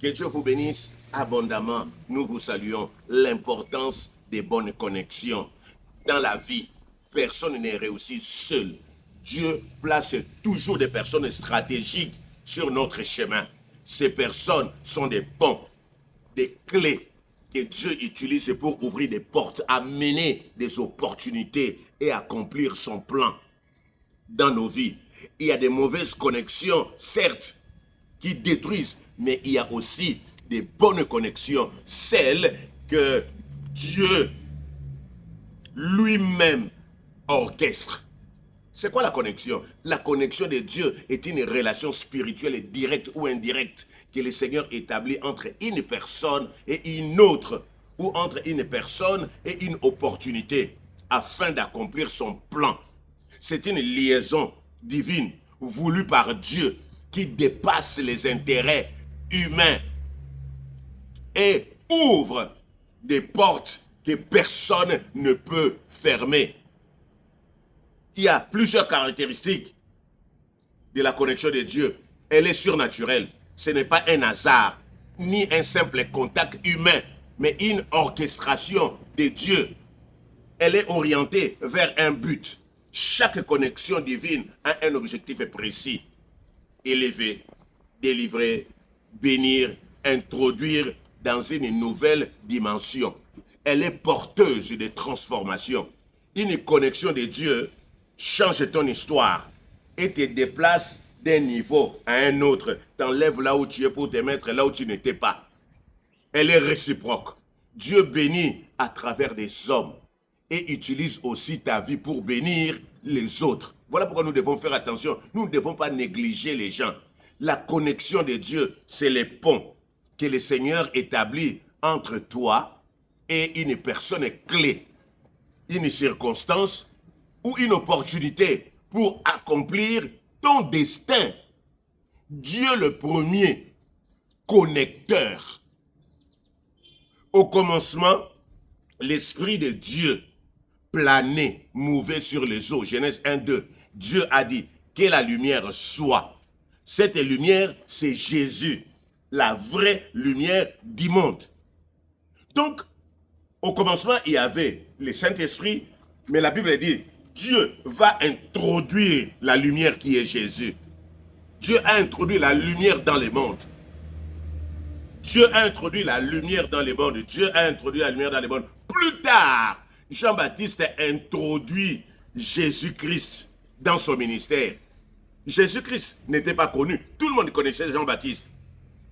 Que Dieu vous bénisse abondamment. Nous vous saluons. L'importance des bonnes connexions. Dans la vie, personne n'est réussi seul. Dieu place toujours des personnes stratégiques sur notre chemin. Ces personnes sont des ponts, des clés que Dieu utilise pour ouvrir des portes, amener des opportunités et accomplir son plan dans nos vies. Il y a des mauvaises connexions, certes, qui détruisent, mais il y a aussi des bonnes connexions, celles que Dieu lui-même orchestre. C'est quoi la connexion? La connexion de Dieu est une relation spirituelle directe ou indirecte que le Seigneur établit entre une personne et une autre, ou entre une personne et une opportunité, afin d'accomplir son plan. C'est une liaison divine voulue par Dieu qui dépasse les intérêts humains et ouvre des portes que personne ne peut fermer. Il y a plusieurs caractéristiques de la connexion de Dieu. Elle est surnaturelle. Ce n'est pas un hasard, ni un simple contact humain, mais une orchestration de Dieu. Elle est orientée vers un but. Chaque connexion divine a un objectif précis. Élever, délivrer, bénir, introduire dans une nouvelle dimension. Elle est porteuse de transformation. Une connexion de Dieu change ton histoire et te déplace d'un niveau à un autre. T'enlève là où tu es pour te mettre là où tu n'étais pas. Elle est réciproque. Dieu bénit à travers des hommes et utilise aussi ta vie pour bénir les autres. Voilà pourquoi nous devons faire attention. Nous ne devons pas négliger les gens. La connexion de Dieu, c'est les ponts que le Seigneur établit entre toi et une personne clé, une circonstance ou une opportunité pour accomplir ton destin. Dieu le premier connecteur. Au commencement, l'Esprit de Dieu planait, mouvait sur les eaux. Genèse 1, 2. Dieu a dit que la lumière soit. Cette lumière, c'est Jésus, la vraie lumière du monde. Donc, au commencement, il y avait le Saint-Esprit, mais la Bible dit, Dieu va introduire la lumière qui est Jésus. Dieu a introduit la lumière dans le monde. Dieu a introduit la lumière dans le monde. Dieu a introduit la lumière dans le monde. Plus tard, Jean-Baptiste a introduit Jésus-Christ dans son ministère. Jésus-Christ n'était pas connu. Tout le monde connaissait Jean-Baptiste.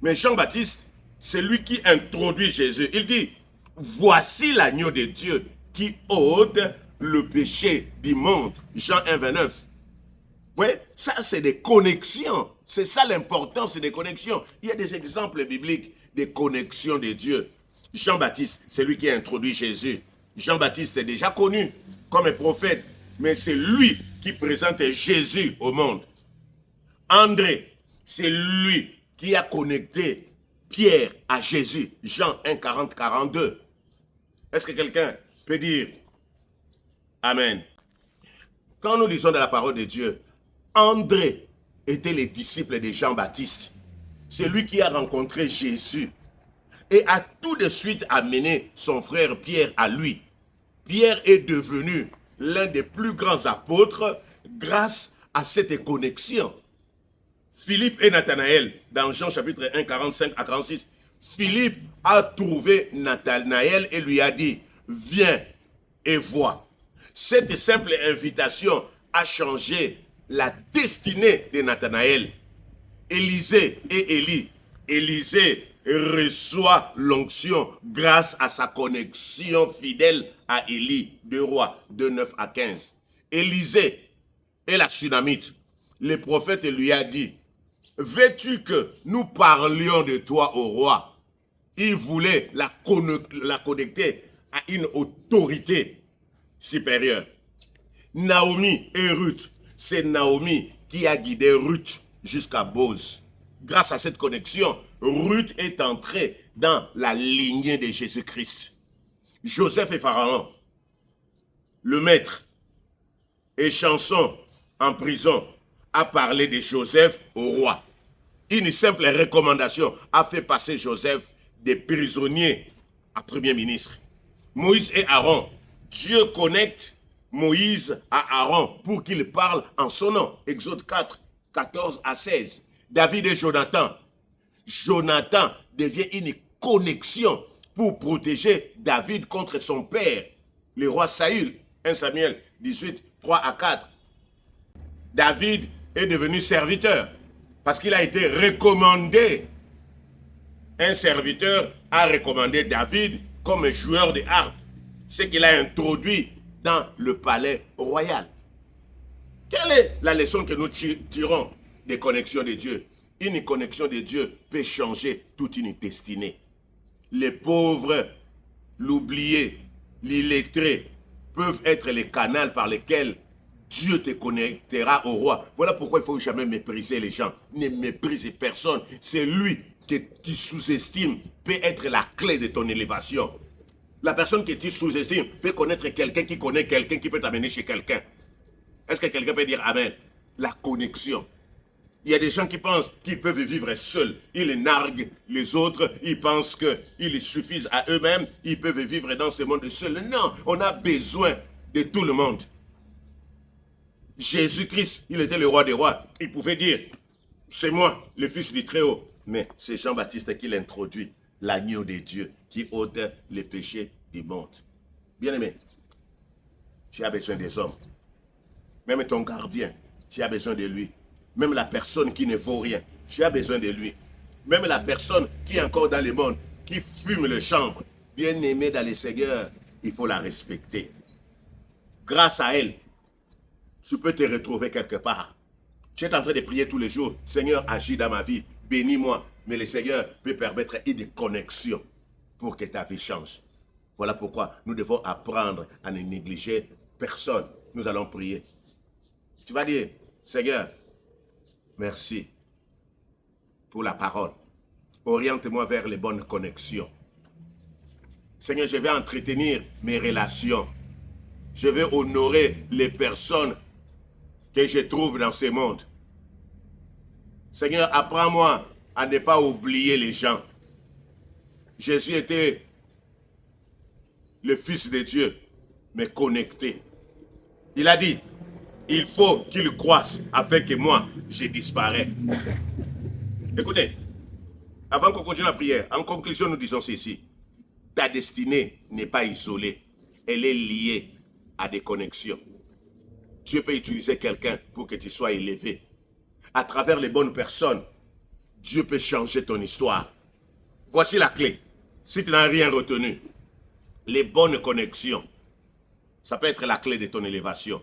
Mais Jean-Baptiste, c'est lui qui introduit Jésus. Il dit, voici l'agneau de Dieu qui ôte le péché du monde. Jean 1, 29. Oui, ça c'est des connexions. C'est ça l'importance des connexions. Il y a des exemples bibliques des connexions de Dieu. Jean-Baptiste, c'est lui qui a introduit Jésus. Jean-Baptiste est déjà connu comme un prophète, mais c'est lui qui présente Jésus au monde. André, c'est lui qui a connecté Pierre à Jésus. Jean 1, 40, 42. Est-ce que quelqu'un peut dire Amen? Quand nous lisons dans la parole de Dieu, André était le disciple de Jean-Baptiste. C'est lui qui a rencontré Jésus et a tout de suite amené son frère Pierre à lui. Pierre est devenu l'un des plus grands apôtres grâce à cette connexion. Philippe et Nathanaël, dans Jean chapitre 1, 45 à 46, Philippe a trouvé Nathanaël et lui a dit, viens et vois. Cette simple invitation a changé la destinée de Nathanaël. Élisée et Élie. Élisée reçoit l'onction grâce à sa connexion fidèle à Élie. 2 Rois 2, 9 à 15. Élisée et la Sunamite. Le prophète lui a dit, veux-tu que nous parlions de toi au roi? Il voulait la connecter à une autorité supérieure. Naomi et Ruth, c'est Naomi qui a guidé Ruth jusqu'à Boz. Grâce à cette connexion, Ruth est entrée dans la lignée de Jésus-Christ. Joseph et Pharaon, le maître et Chanson en prison a parlé de Joseph au roi. une simple recommandation a fait passer Joseph des prisonniers à premier ministre. Moïse et Aaron, Dieu connecte Moïse à Aaron pour qu'il parle en son nom. Exode 4, 14 à 16. David et Jonathan. Jonathan devient une connexion pour protéger David contre son père, le roi Saül. 1 Samuel 18, 3 à 4. David est devenu serviteur parce qu'il a été recommandé. Un serviteur a recommandé David comme joueur de harpe, ce qu'il a introduit dans le palais royal. Quelle est la leçon que nous tirons des connexions de Dieu? Une connexion de Dieu peut changer toute une destinée. Les pauvres, l'oublié, l'illettré peuvent être les canaux par lesquels Dieu te connectera au roi. Voilà pourquoi il ne faut jamais mépriser les gens. Ne méprise personne. C'est lui que tu sous-estimes peut être la clé de ton élévation. La personne que tu sous-estimes peut connaître quelqu'un qui connaît quelqu'un qui peut t'amener chez quelqu'un. Est-ce que quelqu'un peut dire Amen? La connexion. Il y a des gens qui pensent qu'ils peuvent vivre seuls. Ils narguent les autres. Ils pensent qu'ils suffisent à eux-mêmes. Ils peuvent vivre dans ce monde seuls. Non, on a besoin de tout le monde. Jésus-Christ, il était le roi des rois. Il pouvait dire, c'est moi, le fils du Très-Haut. Mais c'est Jean-Baptiste qui l'introduit, l'agneau de Dieu, qui ôte les péchés du monde. Bien-aimé, tu as besoin des hommes. Même ton gardien, tu as besoin de lui. Même la personne qui ne vaut rien, tu as besoin de lui. Même la personne qui est encore dans le monde, qui fume le chanvre, bien-aimé dans le Seigneur, il faut la respecter. Grâce à elle, tu peux te retrouver quelque part. Tu es en train de prier tous les jours, Seigneur, agis dans ma vie, bénis-moi. Mais le Seigneur peut permettre une connexion pour que ta vie change. Voilà pourquoi nous devons apprendre à ne négliger personne. Nous allons prier. Tu vas dire, Seigneur, merci pour la parole. Oriente-moi vers les bonnes connexions. Seigneur, je vais entretenir mes relations. Je vais honorer les personnes que je trouve dans ce monde. Seigneur, apprends-moi à ne pas oublier les gens. Jésus était le Fils de Dieu, mais connecté. Il a dit, il faut qu'il croisse afin que moi, je disparais. Écoutez, avant qu'on continue la prière, en conclusion, nous disons ceci. Ta destinée n'est pas isolée. Elle est liée à des connexions. Dieu peut utiliser quelqu'un pour que tu sois élevé. À travers les bonnes personnes, Dieu peut changer ton histoire. Voici la clé. Si tu n'as rien retenu, les bonnes connexions, ça peut être la clé de ton élévation.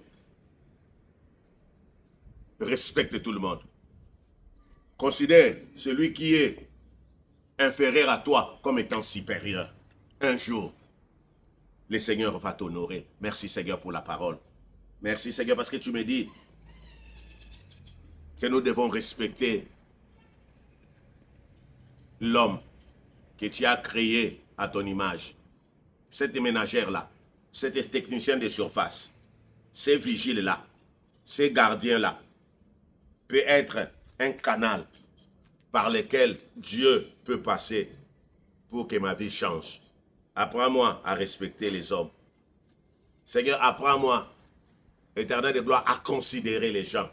Respecte tout le monde. Considère celui qui est inférieur à toi comme étant supérieur. Un jour, le Seigneur va t'honorer. Merci Seigneur pour la parole. Merci Seigneur parce que tu me dis que nous devons respecter l'homme que tu as créé à ton image. Cette ménagère-là, cet technicien de surface, ces vigiles-là, ces gardiens-là, peut être un canal par lequel Dieu peut passer pour que ma vie change. Apprends-moi à respecter les hommes. Seigneur, apprends-moi, Éternel de gloire, à considérer les gens.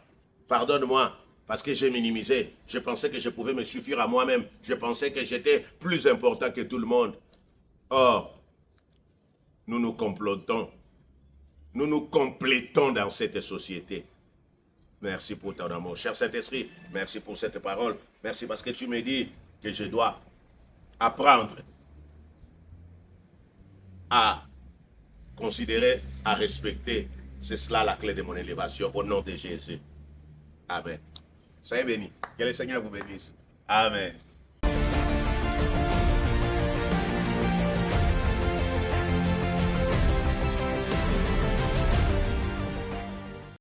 Pardonne-moi parce que j'ai minimisé. Je pensais que je pouvais me suffire à moi-même. Je pensais que j'étais plus important que tout le monde. Or, nous nous complotons. Nous nous complétons dans cette société. Merci pour ton amour. Cher Saint-Esprit, merci pour cette parole. Merci parce que tu me dis que je dois apprendre à considérer, à respecter. C'est cela la clé de mon élévation. Au nom de Jésus. Amen. Soyez bénis. Que le Seigneur vous bénisse. Amen.